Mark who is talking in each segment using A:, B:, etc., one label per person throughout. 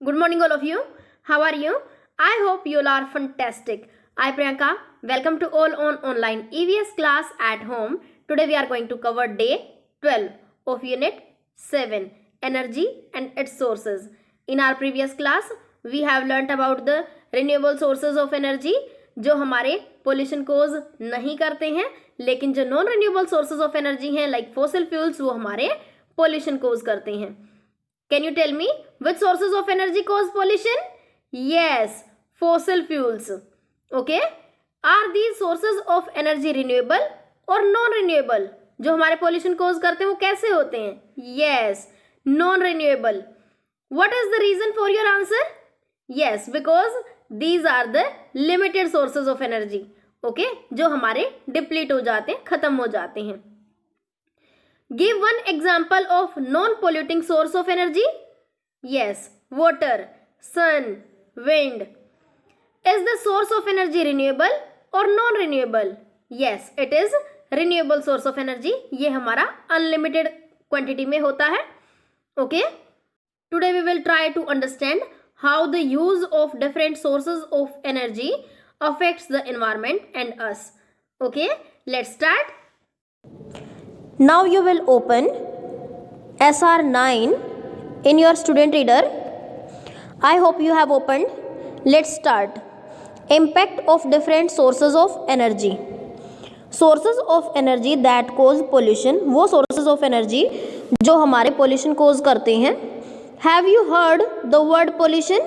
A: Good morning, all of you. How are you? I hope you all are fantastic. I, Priyanka, welcome to all on online EVS class at home. Today we are going to cover day 12 of unit 7, energy and its sources. In our previous class, we have learnt about the renewable sources of energy जो हमारे pollution cause नहीं करते हैं, लेकिन जो non renewable sources of energy हैं like fossil fuels वो हमारे पोल्यूशन कोज करते हैं. Can you tell me which sources of energy cause pollution? Yes, fossil fuels. Okay. Are these sources of energy renewable or non-renewable? जो हमारे pollution cause करते हैं वो कैसे होते हैं? Yes, non-renewable. What is the reason for your answer? Yes, because these are the limited sources of energy. Okay, जो हमारे deplete हो जाते हैं, खत्म हो जाते हैं. Give one example of non-polluting source of energy. Yes, water, sun, wind. Is the source of energy renewable or non-renewable? Yes, it is renewable source of energy. ये हमारा unlimited quantity में होता है. Okay. Today we will try to understand how the use of different sources of energy affects the environment and us. Okay, let's start. Now you will open SR9 in your student reader. I hope you have opened. Let's start. Impact of different sources of energy. Sources of energy that cause pollution. वो sources of energy जो हमारे pollution cause करते हैं. Have you heard the word pollution?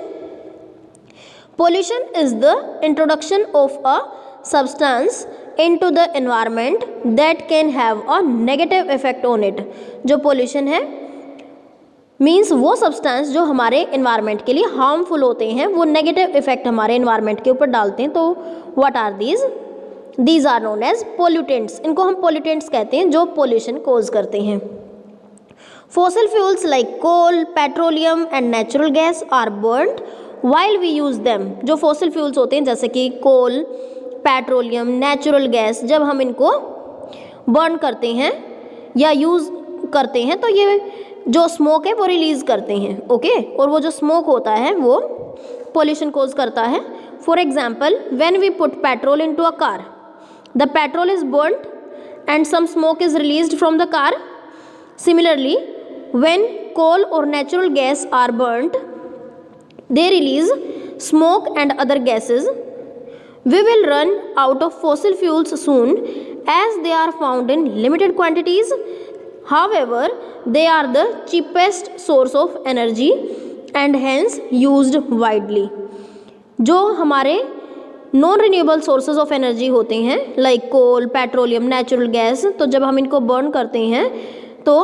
A: Pollution is the introduction of a substance into the environment that can have a negative effect on it. जो pollution है means वो substance जो हमारे environment के लिए harmful होते हैं, वो negative effect हमारे environment के ऊपर डालते हैं. तो what are these? These are known as pollutants. इनको हम pollutants कहते हैं जो pollution cause करते हैं. Fossil fuels like coal, petroleum and natural gas are burnt while we use them. जो fossil fuels होते हैं जैसे कि coal, पेट्रोलियम, नेचुरल गैस, जब हम इनको बर्न करते हैं या यूज़ करते हैं तो ये जो स्मोक है वो रिलीज़ करते हैं. ओके, और वो जो स्मोक होता है वो पोल्यूशन कोज करता है. For example, when we put petrol into a car, the petrol is burned and some smoke is released from the car. Similarly, when coal और natural gas are burned, they release smoke and other gases. We will run out of fossil fuels soon as they are found in limited quantities. However, they are the cheapest source of energy and hence used widely. जो हमारे non renewable sources of energy होते हैं like कोल, petroleum, natural gas, तो जब हम इनको burn करते हैं तो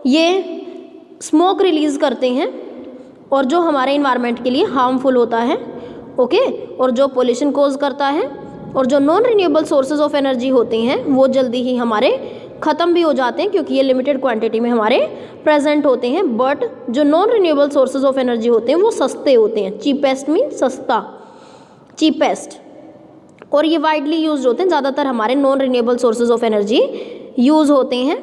A: ये स्मोक रिलीज़ करते हैं और जो हमारे इन्वायरमेंट के लिए हार्मफुल होता है. ओके, और जो पोल्यूशन कोज करता है. और जो non renewable sources of energy होते हैं वो जल्दी ही हमारे ख़त्म भी हो जाते हैं क्योंकि ये लिमिटेड क्वांटिटी में हमारे प्रेजेंट होते हैं. बट जो non renewable sources of energy होते हैं वो सस्ते होते हैं. चीपेस्ट मीन सस्ता, चीपेस्ट. और ये वाइडली यूज होते हैं. ज़्यादातर हमारे non renewable sources of energy use होते हैं.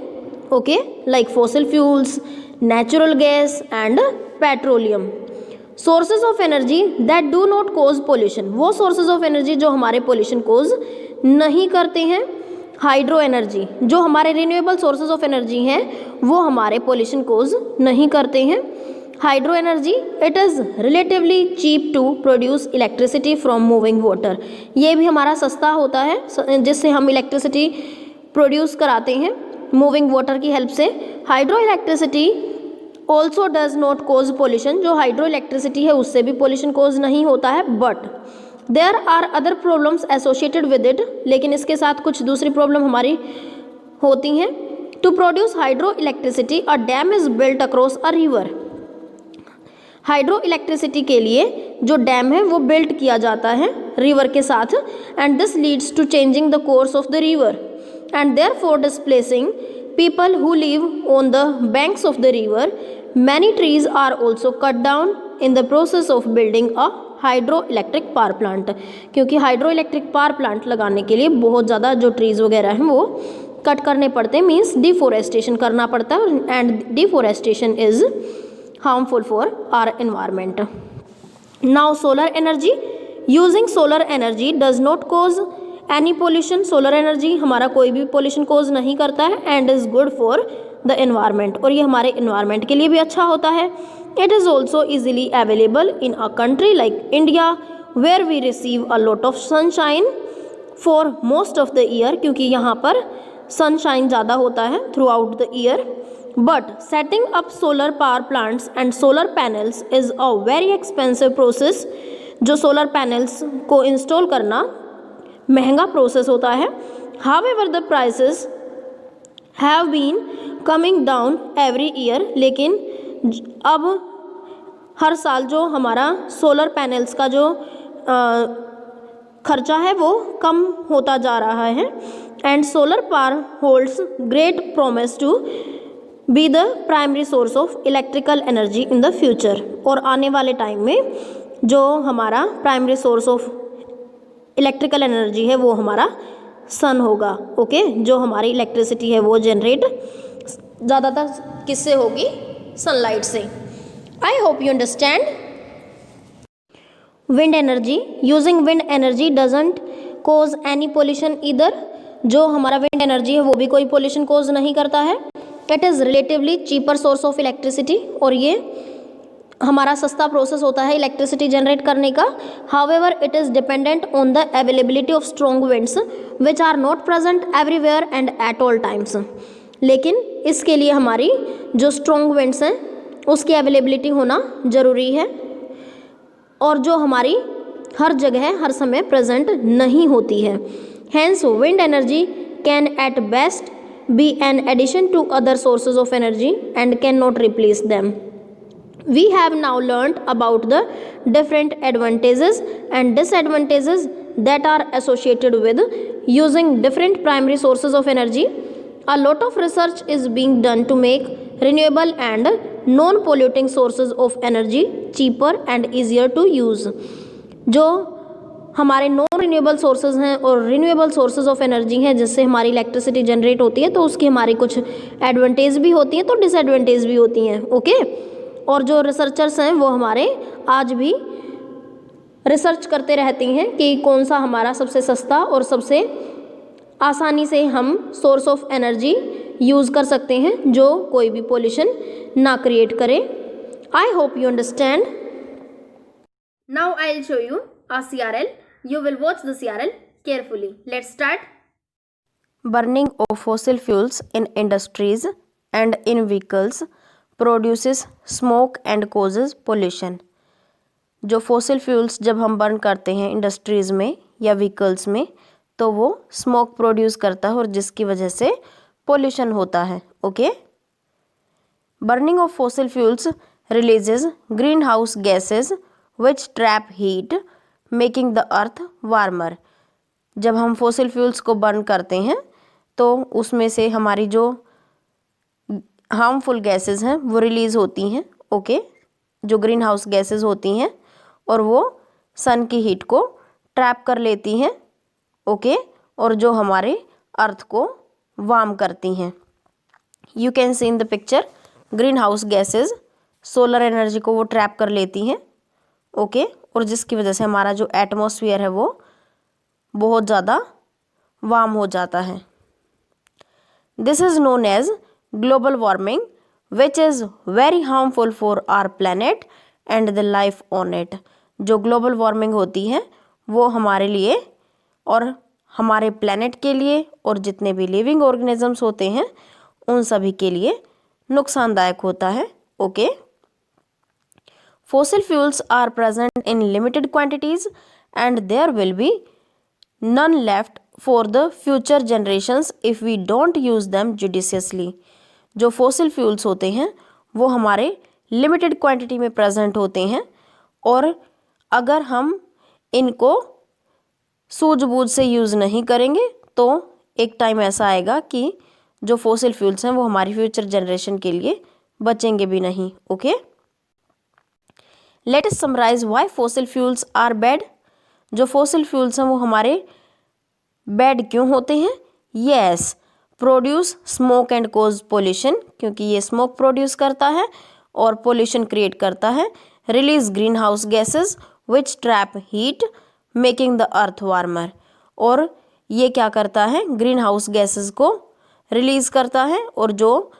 A: Okay, like fossil fuels, natural gas and petroleum. Sources of energy that do not cause pollution. वो सोर्सेज ऑफ एनर्जी जो हमारे पोल्यूशन कोज नहीं करते हैं. हाइड्रो एनर्जी, जो हमारे रिन्यूएबल सोर्सेज ऑफ एनर्जी हैं वो हमारे पोल्यूशन कोज नहीं करते हैं. Hydro energy, it is relatively cheap to produce electricity from moving water. ये भी हमारा सस्ता होता है जिससे हम इलेक्ट्रिसिटी प्रोड्यूस कराते हैं मूविंग वाटर की हेल्प से. Hydro electricity also does not cause pollution. जो हाइड्रो इलेक्ट्रिसिटी है उससे भी पोल्यूशन कोज नहीं होता है. But there are other problems associated with it. लेकिन इसके साथ कुछ दूसरी प्रॉब्लम हमारी होती हैं. To produce hydro electricity a dam is built across a river. Hydro electricity के लिए जो डैम है वो बिल्ट किया जाता है रिवर के साथ. And this leads to changing the course of the river and therefore displacing people who live on the banks of the river. Many trees are also cut down in the process of building a hydroelectric power plant. क्योंकि hydroelectric power plant लगाने के लिए बहुत ज़्यादा जो trees वगैरह हैं वो कट करने पड़ते हैं. मीन्स डिफोरेस्टेशन करना पड़ता है. And deforestation is harmful for our environment. Now solar energy, using solar energy does not cause any pollution. Solar energy हमारा कोई भी पोल्यूशन कोज नहीं करता है and is good for the environment, और ये हमारे एनवायरमेंट के लिए भी अच्छा होता है. It is also easily available in a country like India where we receive a lot of sunshine for most of the year, क्योंकि यहाँ पर सनशाइन ज़्यादा होता है throughout the year. But setting up solar power plants and solar panels is a very expensive process. जो solar panels को install करना महंगा प्रोसेस होता है. However the prices have been coming down every year, लेकिन अब हर साल जो हमारा सोलर पैनल्स का जो खर्चा है वो कम होता जा रहा है. And solar power holds great promise to be the primary source of electrical energy in the future. और आने वाले टाइम में जो हमारा primary source of electrical energy है वो हमारा सन होगा. ओके, जो हमारी इलेक्ट्रिसिटी है वो जनरेट ज़्यादातर किससे होगी? सनलाइट से. I hope you understand. Wind energy, using wind energy doesn't cause any pollution either. जो हमारा विंड एनर्जी है वो भी कोई पोल्यूशन कोज नहीं करता है. It is relatively cheaper source of electricity, और ये हमारा सस्ता प्रोसेस होता है इलेक्ट्रिसिटी जनरेट करने का. However it is dependent on the availability of strong winds which are not present everywhere and at all times. लेकिन इसके लिए हमारी जो स्ट्रॉन्ग विंड्स हैं उसकी अवेलेबिलिटी होना ज़रूरी है, और जो हमारी हर जगह हर समय प्रेजेंट नहीं होती है. Hence wind energy can at best be an addition to other sources of energy and cannot replace them. We have now learnt about the different advantages and disadvantages that are associated with using different primary sources of energy. A lot of research is being done to make renewable and non-polluting sources of energy cheaper and easier to use. जो हमारे non renewable sources हैं और renewable sources of energy हैं जिससे हमारी electricity generate होती है, तो उसकी हमारी कुछ एडवांटेज भी होती हैं तो डिसएडवांटेज भी होती हैं. ओके, और जो रिसर्चर्स हैं वो हमारे आज भी रिसर्च करते रहती हैं कि कौन सा हमारा सबसे सस्ता और सबसे आसानी से हम सोर्स ऑफ एनर्जी यूज़ कर सकते हैं जो कोई भी पोल्यूशन ना क्रिएट करे. आई hope you understand. Now I will show you a CRL. You will watch the CRL carefully. Let's start. Burning of fossil fuels in industries and in vehicles produces smoke and causes pollution. जो fossil fuels जब हम burn करते हैं industries में या vehicles में तो वो स्मोक प्रोड्यूस करता है और जिसकी वजह से पोल्यूशन होता है. Okay, burning of fossil fuels releases green house gases which trap heat making the earth warmer. जब हम फॉसिल फ्यूल्स को बर्न करते हैं तो उसमें से हमारी जो हार्मफुल गैसेस हैं वो रिलीज़ होती हैं. ओके, जो ग्रीन हाउस गैसेस होती हैं और वो सन की हीट को ट्रैप कर लेती हैं. ओके, और जो हमारे अर्थ को वार्म करती हैं. You can see in the picture green house gases solar energy को वो ट्रैप कर लेती हैं. ओके, और जिसकी वजह से हमारा जो एटमॉस्फेयर है वो बहुत ज़्यादा वार्म हो जाता है. This is known as global warming which is very harmful for our planet and the life on it. जो ग्लोबल वार्मिंग होती है वो हमारे लिए और हमारे प्लैनेट के लिए और जितने भी लिविंग ऑर्गेनिजम्स होते हैं उन सभी के लिए नुकसानदायक होता है. Okay, fossil fuels are present in limited quantities and there will be none left for the future generations if we don't use them judiciously. जो fossil fuels होते हैं वो हमारे limited quantity में present होते हैं और अगर हम इनको सूझबूझ से यूज़ नहीं करेंगे तो एक टाइम ऐसा आएगा कि जो fossil fuels हैं वो हमारी future generation के लिए बचेंगे भी नहीं. Okay, let us summarize why fossil fuels are bad. जो फॉसिल फ्यूल्स हैं वो हमारे बैड क्यों होते हैं? Yes, produce smoke and cause pollution, क्योंकि ये स्मोक प्रोड्यूस करता है और पोल्यूशन क्रिएट करता है, release green house gases which trap heat making the earth warmer. और ये क्या करता है, ग्रीन हाउस गैसेज को रिलीज करता है और जो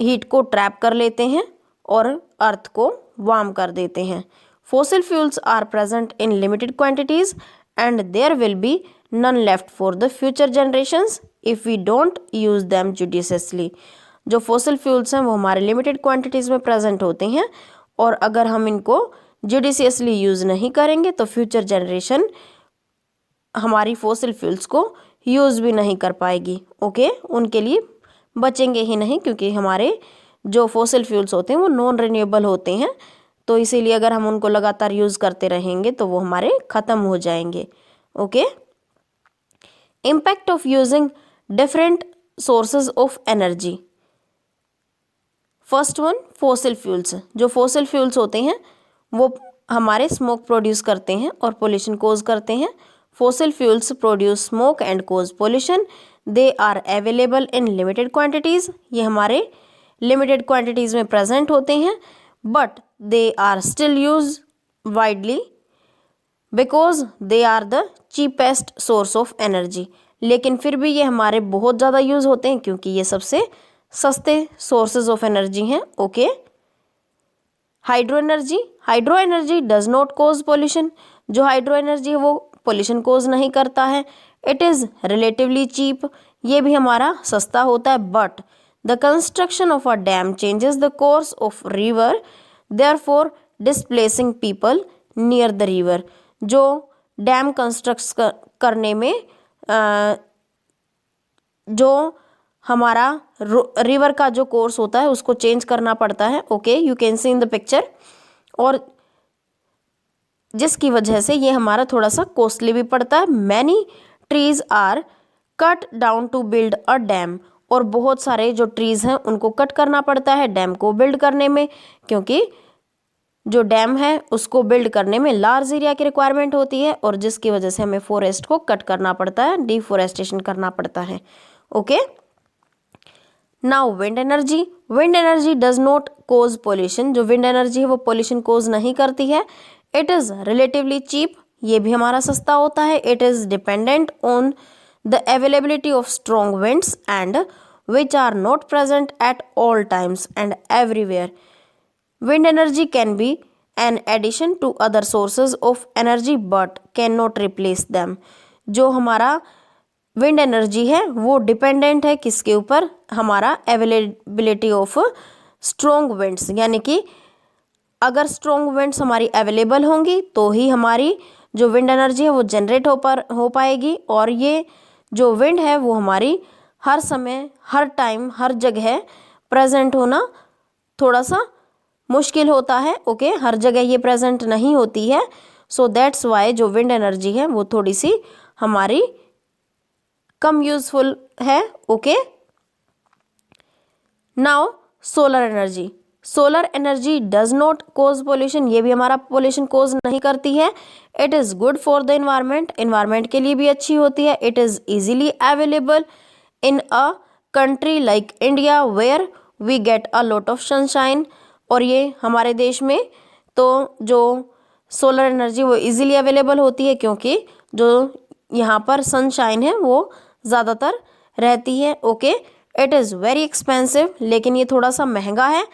A: हीट को ट्रैप कर लेते हैं और अर्थ को वार्म कर देते हैं। Fossil fuels are present in limited quantities and there will be none left for the future generations if we don't use them judiciously. जो फॉसिल फ्यूल्स हैं वो हमारे लिमिटेड क्वांटिटीज में प्रेजेंट होते हैं और अगर हम इनको जुडिशियसली यूज नहीं करेंगे तो फ्यूचर जनरेशन हमारी फॉसिल फ्यूल्स को यूज भी नहीं कर पाएगी। ओके, उनके लिए बचेंगे ही नहीं, क्योंकि हमारे जो फॉसिल फ्यूल्स होते हैं वो नॉन रिन्यूएबल होते हैं, तो इसीलिए अगर हम उनको लगातार यूज करते रहेंगे तो वो हमारे खत्म हो जाएंगे। Okay, impact of using different sources of energy. First one, fossil fuels. जो फॉसिल फ्यूल्स होते हैं वो हमारे स्मोक प्रोड्यूस करते हैं और पोल्यूशन कोज करते हैं। Fossil fuels produce smoke and cause pollution. They are available in limited quantities. ये हमारे लिमिटेड क्वांटिटीज में प्रेजेंट होते हैं, but they are still use widely because they are the cheapest source of energy. लेकिन फिर भी ये हमारे बहुत ज़्यादा यूज होते हैं क्योंकि ये सबसे सस्ते सोर्सेज ऑफ एनर्जी हैं। Okay, hydro energy. Hydro energy does not cause pollution. जो हाइड्रो एनर्जी है वो पोल्यूशन कोज नहीं करता है। It is relatively cheap. ये भी हमारा सस्ता होता है, but the construction of a dam changes the course of river therefore displacing people near the river. जो डैम कंस्ट्रक्ट करने में जो हमारा रिवर का जो कोर्स होता है उसको चेंज करना पड़ता है। Okay, you can see in the picture. और जिसकी वजह से ये हमारा थोड़ा सा कॉस्टली भी पड़ता है। Many trees are cut down to build a dam. और बहुत सारे जो ट्रीज हैं उनको कट करना पड़ता है डैम को बिल्ड करने में, क्योंकि जो डैम है उसको बिल्ड करने में लार्ज एरिया की रिक्वायरमेंट होती है और जिसकी वजह से हमें फॉरेस्ट को कट करना पड़ता है, डिफॉरेस्टेशन करना पड़ता है। Okay, now wind energy. Wind energy does not cause pollution. जो विंड एनर्जी है वो पोल्यूशन कोज नहीं करती है। It is relatively cheap. ये भी हमारा सस्ता होता है। It is dependent on the availability of strong winds and which are not present at all times and everywhere. Wind energy can be an addition to other sources of energy but cannot replace them। जो हमारा wind energy है वो dependent है किसके ऊपर, हमारा availability of strong winds. यानी कि अगर स्ट्रॉन्ग विंड्स हमारी अवेलेबल होंगी तो ही हमारी जो विंड एनर्जी है वो जनरेट हो पाएगी। और ये जो विंड है वो हमारी हर समय, हर टाइम, हर जगह प्रेजेंट होना थोड़ा सा मुश्किल होता है। ओके, हर जगह ये प्रेजेंट नहीं होती है। सो दैट्स वाई जो विंड एनर्जी है वो थोड़ी सी हमारी कम यूजफुल है। Okay, now solar energy. Solar energy does not cause pollution. ये भी हमारा पोल्यूशन कोज नहीं करती है। It is good for the environment. Environment के लिए भी अच्छी होती है। It is easily available in a country like India where we get a lot of sunshine. और ये हमारे देश में तो जो सोलर एनर्जी वो इजीली अवेलेबल होती है क्योंकि जो यहाँ पर सनशाइन है वो ज़्यादातर रहती है। Okay, it is very expensive. लेकिन ये थोड़ा सा महंगा है।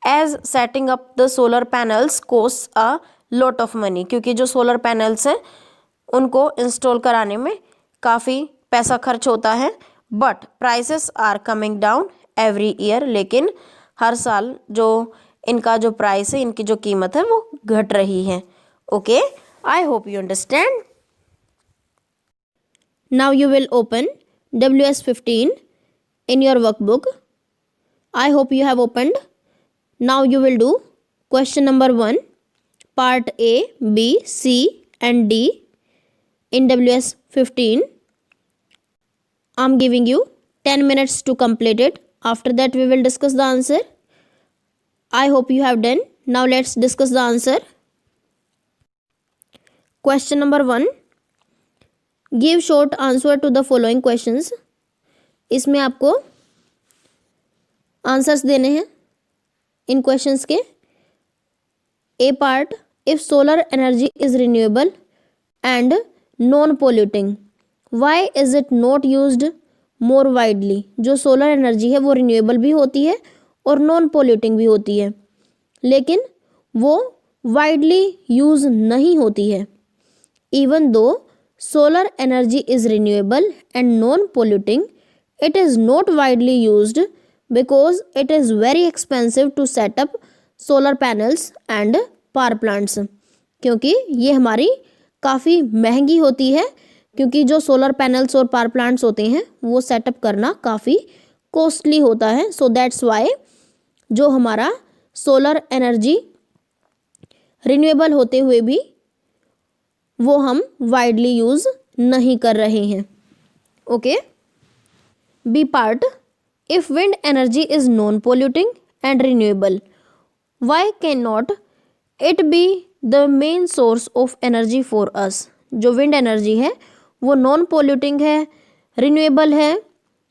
A: As setting up the solar panels cost a lot of money. क्योंकि जो सोलर पैनल्स हैं उनको इंस्टॉल कराने में काफ़ी पैसा खर्च होता है। But prices are coming down every year. लेकिन हर साल जो इनका जो प्राइस है, इनकी जो कीमत है वो घट रही है। Okay, I hope you understand. Now you will open WS15 in your workbook. I hope you have opened. Now you will do question number 1, part A, B, C and D in WS15. I'm giving you 10 minutes to complete it. After that we will discuss the answer. I hope you have done. Now let's discuss the answer. Question number 1. Give short answer to the following questions. इसमें आपको answers देने हैं इन questions के। A part, if solar energy is renewable and non polluting, why is it not used more widely. जो solar energy है वो renewable भी होती है और नॉन पोल्यूटिंग भी होती है, लेकिन वो वाइडली यूज नहीं होती है। Even though solar energy is renewable and non polluting, it is not widely used because it is very expensive to set up solar panels and power plants। क्योंकि ये हमारी काफ़ी महंगी होती है, क्योंकि जो सोलर पैनल्स और पावर प्लांट्स होते हैं वो सेटअप करना काफ़ी कॉस्टली होता है। सो दैट्स वाई जो हमारा सोलर एनर्जी रिन्यूएबल होते हुए भी वो हम वाइडली यूज़ नहीं कर रहे हैं। Okay. B part, if wind energy is non-polluting and renewable, why cannot it be the main source of energy for us। जो wind energy है वो non-polluting है, renewable है,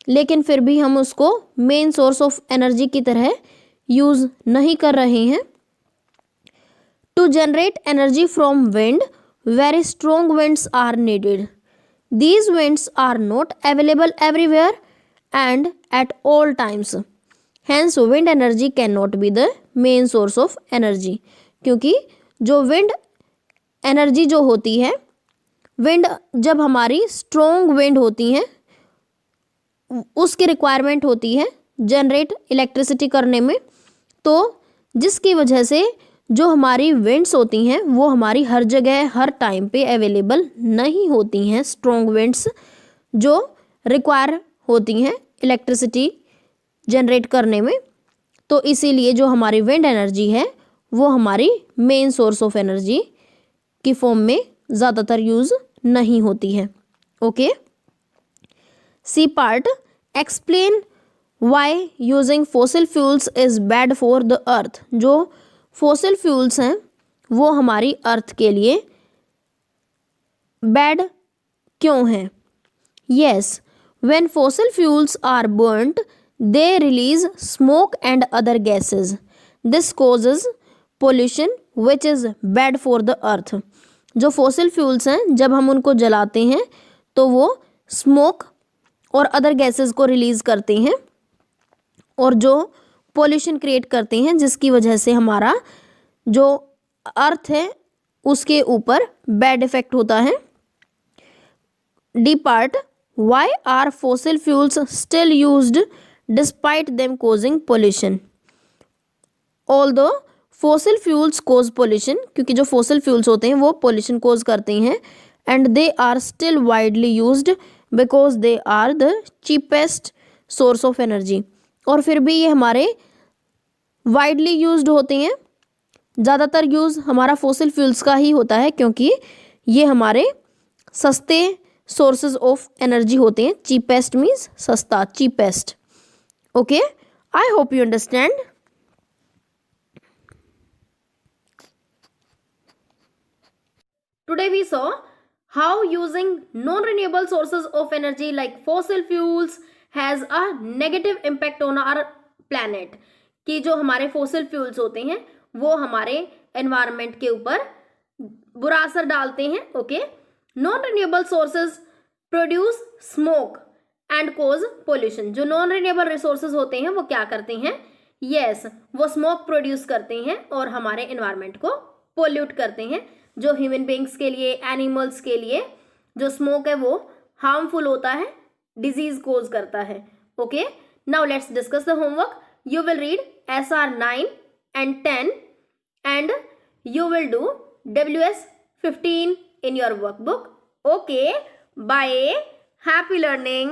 A: लेकिन फिर भी हम उसको main source of energy की तरह use नहीं कर रहे हैं। To generate energy from wind, very strong winds are needed. These winds are not available everywhere and at all times, hence wind energy cannot be the main source of energy। क्योंकि जो wind energy जो होती है, wind जब हमारी strong wind होती है उसकी requirement होती है generate electricity करने में, तो जिसकी वजह से जो हमारी winds होती हैं वो हमारी हर जगह हर टाइम पे अवेलेबल नहीं होती हैं। strong winds जो require होती हैं इलेक्ट्रिसिटी जनरेट करने में, तो इसीलिए जो हमारी विंड एनर्जी है वो हमारी मेन सोर्स ऑफ एनर्जी की फॉर्म में ज़्यादातर यूज़ नहीं होती है। Okay. C part, explain why using fossil fuels is bad for the earth. जो फॉसिल फ्यूल्स हैं वो हमारी अर्थ के लिए बैड क्यों हैं। Yes, when fossil fuels are burnt, they release smoke and other gases. This causes pollution which is bad for the earth। जो fossil fuels हैं जब हम उनको जलाते हैं तो वो smoke और other gases को रिलीज़ करते हैं और जो pollution क्रिएट करते हैं, जिसकी वजह से हमारा जो अर्थ है उसके ऊपर बैड इफेक्ट होता है। D part, why are fossil fuels still used despite them causing pollution। although fossil fuels cause pollution, क्योंकि जो fossil fuels होते हैं वो pollution cause करते हैं, and they are still widely used because they are the cheapest source of energy। और फिर भी ये हमारे widely used होते हैं, ज़्यादातर यूज़ हमारा fossil fuels का ही होता है क्योंकि ये हमारे सस्ते सोर्सेज ऑफ एनर्जी होते हैं। चीपेस्ट मीन्स सस्ता, cheapest. Okay, I hope you understand. Today we saw how using non renewable sources of energy like fossil fuels has a negative impact on our planet. कि जो हमारे fossil fuels होते हैं वो हमारे एनवायरनमेंट के ऊपर बुरा असर डालते हैं। Okay. Non renewable sources produce smoke and cause pollution. जो नॉन रिन्यूएबल रिसोर्सेज होते हैं वो क्या करते हैं, यस, वो स्मोक प्रोड्यूस करते हैं और हमारे एनवायरनमेंट को पोल्यूट करते हैं। जो ह्यूमन बींग्स के लिए, एनिमल्स के लिए जो स्मोक है वो हार्मफुल होता है, डिजीज कोज करता है। Okay, now let's discuss the homework. You will read SR 9 and 10 and you will do WS 15 in your workbook. Okay, bye. Happy learning.